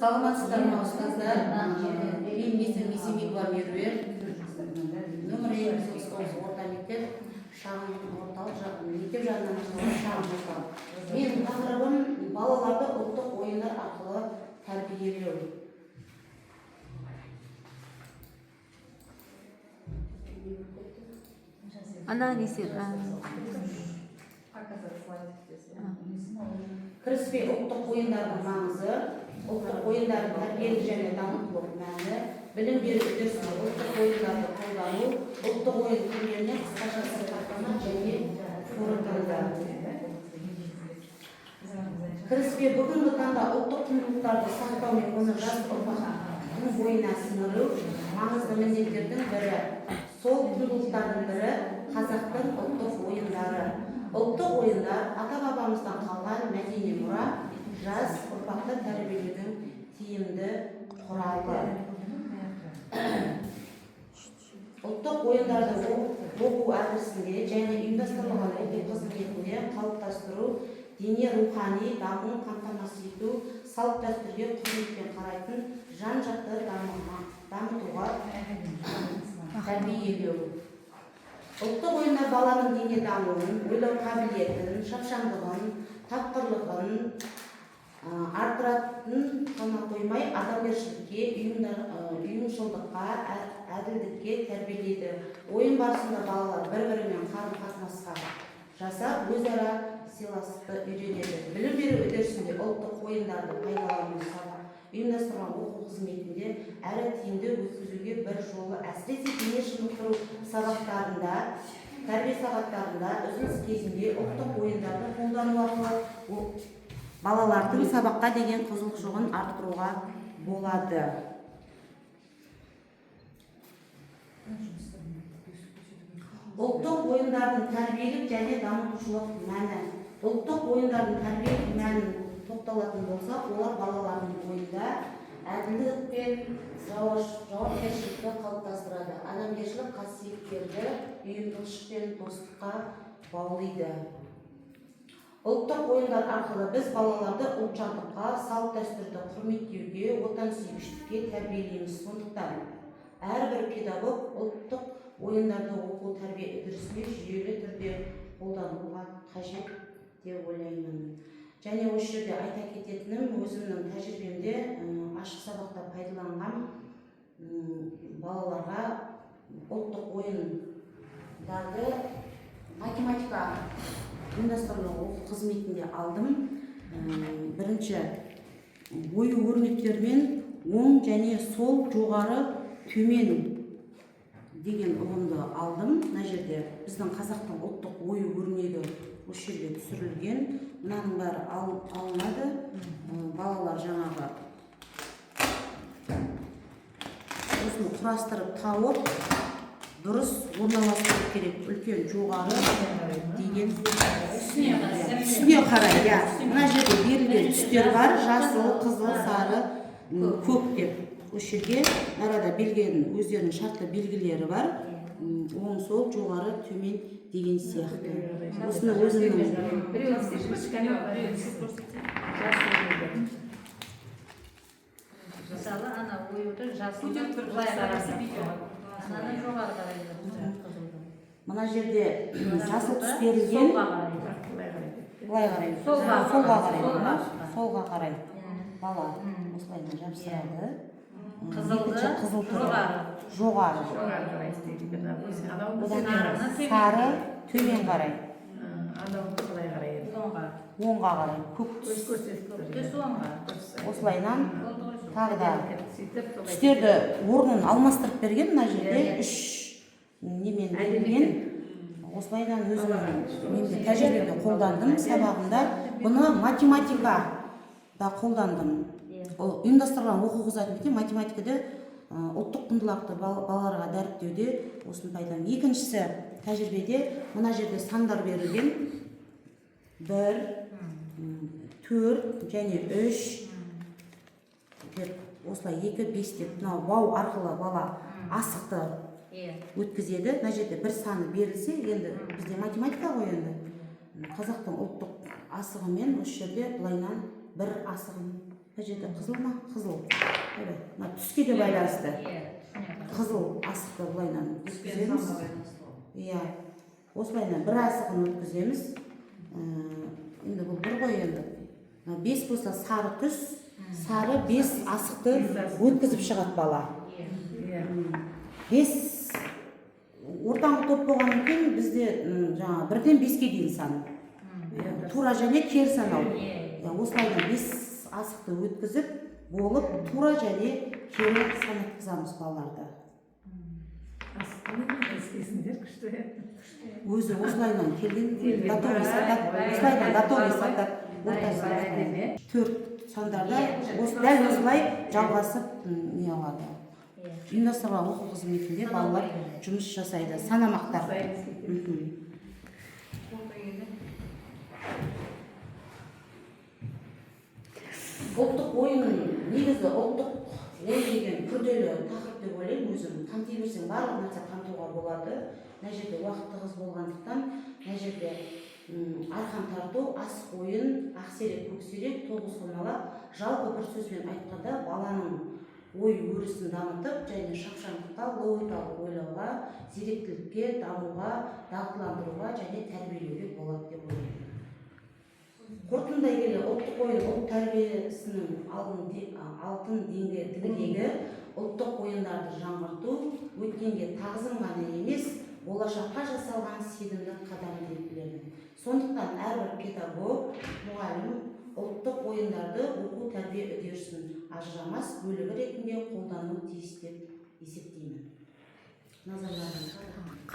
Саламатсыздар ма ұстаздар? Менің есімім Есенбекова Меруерт. Нөмір 59 орта мектеп, шағын орталық мектеп жанынан шағын орталық. Менің тақырыбым балаларды ұлттық ойындар арқылы тәрбиелеу. Кіріспе ұлттық ойындардың маңызы, ұлттық ойындардың тәрбиелік және дамытылық мәні, білім беру үдерісінде ұлттық ойындарды қолдану, ұлттық ойын түрлеріне қысқаша сипаттама және қорытынды. Кіріспе бүгінгі таңда ұлттық құндылықтарды сақтау мен оны жас ұрпақтың бойына сіңіру маңызды міндеттердің бірі. Сол құндылықтардың бірі қазақтың ұлттық ойындары. Ұлттық ойындар ата-бабамыздан қалған мәдени мұра, жас ұрпақты тәрбиелеудің тиімді құралы. Ұлттық ойындардың оқу әдісінде және ұйымдастырылған оқу қызметінде қалыптастыру, дене рухани дамуын қамтамасыз ету, салт-дәстүрге құрметпен қарайтын жан-жақты дамытуға тәрбиелеу. Ұлттық ойындар баланың дене дамуын, ойлау қабілетін, шапшаңдығын, тапқырлығын арттыратын ғана қоймай, адамгершілікке, ұйымшылдыққа, әділдікке тәрбиелейді. Ойын барысында балалар бір-бірімен қарым-қатынасқа жасап, өзара сыйластықты үйренеді. Білім беру үдерісінде ұлттық ойындарды пайдалану ұйымдастырылған оқу қызметінде әрі тиімді өткізуге бір жолы, әсіресе дене шынықтыру сабақтарында, тәрбие сағаттарында, үзіліс кезінде ұлттық ойындарды қолдану арқылы балалардың сабаққа деген қызығушылығын арттыруға болады. Ұлттық ойындардың тәрбиелік және дамытушылық мәні. Ұлттық ойындардың тәрбиелік мәнін тоқталатын болсақ, олар балалардың бойында әділдік пен жауапкершілікті қалыптастырады, адамгершілік қасиеттерді ұйымдастық пен достыққа баулиды. Ұлттық ойындар арқылы біз балаларды ұлтжандылыққа, салт-дәстүрді құрметтеуге, отансүйгіштікке тәрбиелейміз. Сондықтан әрбір педагог ұлттық ойындарды оқу тәрбие үдерісінде жүйелі түрде қолдануға қажет деп ойлаймын. Және осы жерде айта кететінім, өзімнің тәжірибемде ашық сабақта пайдаланған балаларға ұлттық ойындарды математика ұйымдастырылған оқу қызметінде алдым. Бірінші, ою-өрнектермен оң және сол, жоғары, төмен деген ұғымды алдым. Мына жерде біздің қазақтың ұлттық ою-өрнегі осы жерде түсірілген. Мынаның бәрі алынады. Балалар жаңағы осыны құрастырып тауып, дұрыс орналастыру керек. Үлкен жоғары деген түсіне қарай. Мына жерде берілген түстер бар. Жасыл, қызыл, сары, көк деп. Осы жерге арада белгілердің өздерінің шартты белгілері бар. Оң, сол, жоғары, төмен деген сияқты. Осыны өзімнің мысалы, ана оюды жасылды былай қараса, ананы жоғары қарайды. Мына жерде жасыл түс берілген. Былай қарайды. Солға қарайды. Солға қарайды. Бала осылайдан жабыстырады. Қызыл жоғары. Сары төмен қарай. Оңға қарай. Көк түс осылайдан тағы да түстерді орнын алмастырып берген. Мына жерде үш немен берілген. Осылайдан өзімнің тәжірибемде қолдандым сабағында. Бұны математика да қолдандым. Ұйымдастырылған оқу қызметінде математикада ұлттық құндылықты балаларға дәріптеуде осыны пайдаланамын. Екіншісі, тәжірибеде мына жерде сандар берілген. 1, 4 және 3 деп, осылай 2, 5 деп, вау арқылы бала асықты өткізеді. Мына жерде бір саны берілсе, енді бізде математика ғой енді. Қазақтың ұлттық асығымен осы жерде былайнан бір асығын Бұл жерде қызыл ма? Қызыл. Evet. Мына түске де байланысты. Қызыл асықты былайынан өткіземіз. Иә. Осылайынан бір асығын өткіземіз. Енді бұл бір ғой енді. 5 болса сары түс, сары 5 асықты өткізіп шығады бала. 5 ортаңғы топ болғаннан кейін бізде жаңа 1-ден 5-ке дейін сан. Тура және кер санау. Осылайдан 5 асықты өткізіп болып, тура және кері санатқызамыз балаларды. Өзі осылайдан келген готовый сатат, осылайдан готовый сатат. 4 сандарда дәл осылай жалғасып не алады. Ұйымдастырылған оқу қызметінде балалар жұмыс жасайды, санамақтар. Ұлттық ойынның негізі ұлттық ойын деген күрделі тақырып деп ойлаймын өзім. Қамти берсең барлық нәрсе қамтуға болады. Мына жерде уақыт тығыз болғандықтан, мына жерде арқан тарту, асық ойын, ақсерек, көксерек, тоғыз қоналақ, жалпы бір сөзбен айтқанда баланың ой өрісін дамытып, және шапшаңдыққа, логикалық ойлауға, зеректілікке, дамуға, дағдыландыруға және тәрбиелеуге болады деп ойлаймын. Қорытындай келе ұлттық ойын ұлт тәрбиесінің алтын діңгегі ұлттық ойындарды жаңғырту, өткенге тағзым ғана емес, болашаққа жасалған сенімді қадам деп білемін. Сондықтан әрбір педагог, мұғалім ұлттық ойындарды оқу тәрбие үдерісінің ажырамас бөлігі ретінде қолдануы тиіс деп есептеймін. Назарларыңызға рахмет.